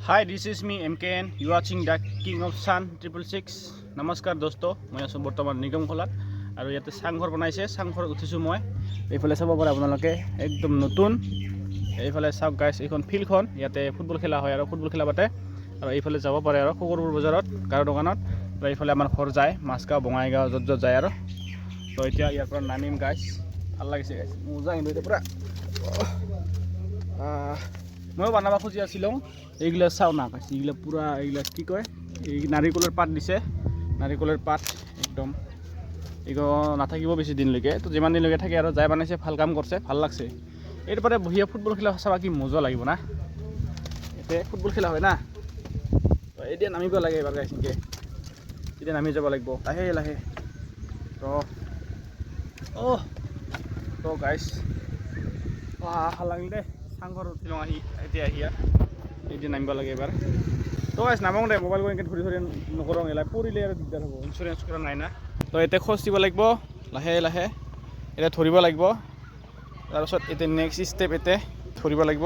Hi, this is me MKN. You watching the King of Sun 666. নমস্কাৰ দোস্ত, মই আছোঁ বৰ্তমান নিগম খোলাত আৰু ইয়াতে চাংঘৰ বনাইছে। চাংঘৰত উঠিছোঁ মই। এইফালে চাব পাৰে আপোনালোকে একদম নতুন। এইফালে চাওক গাইছ, এইখন ফিল্ডখন ইয়াতে ফুটবল খেলা হয় আৰু ফুটবল খেলা পাতে আৰু এইফালে যাব পাৰে আৰু শুকুৰবাৰ বজাৰত গাঁৱৰ দোকানত আৰু এইফালে আমাৰ ঘৰ যায় মাছগাঁও বঙাইগাঁও য'ত যায় আৰু তো এতিয়া ইয়াৰ পৰা নামিম গাইছ। ভাল লাগিছে গাইছ, মজা কিন্তু এতিয়া পূৰা ময়ো বনাব খুজি আছিলোঁ। এইগিলা চাওঁ না গাইছ, এইগিলা পূৰা এইগিলা কি কয়, এই নাৰিকলৰ পাত দিছে। নাৰিকলৰ পাত একদম এইগো নাথাকিব বেছি দিনলৈকে, তো যিমান দিনলৈকে থাকে আৰু যাই বনাইছে, ভাল কাম কৰিছে, ভাল লাগছে। এইৰ পৰা বহিয়া ফুটবল খেলা চাবা কি মজা লাগিব না। ইয়াতে ফুটবল খেলা হয় না, তো এতিয়া নামিব লাগে এবাৰ গাইছ। এনেকৈ এতিয়া নামি যাব লাগিব লাহে লাহে। তো গাইছ ভাল লাগিল দে। চাংঘৰ উঠিলোঁ এতিয়া এতিয়া নামিব লাগে এবাৰ। তো গাইছ নামাওঁ দে, মোবাইল এনেকৈ ধৰি নকৰোঁ, এলাই পৰিলে আৰু দিগদাৰ হ'ব। ইঞ্চুৰেঞ্চ কৰা নাই না, তো এতিয়া খোজ দিব লাগিব লাহে এতিয়া ধৰিব লাগিব। তাৰপিছত এতিয়া নেক্সট ষ্টেপ ধৰিব লাগিব।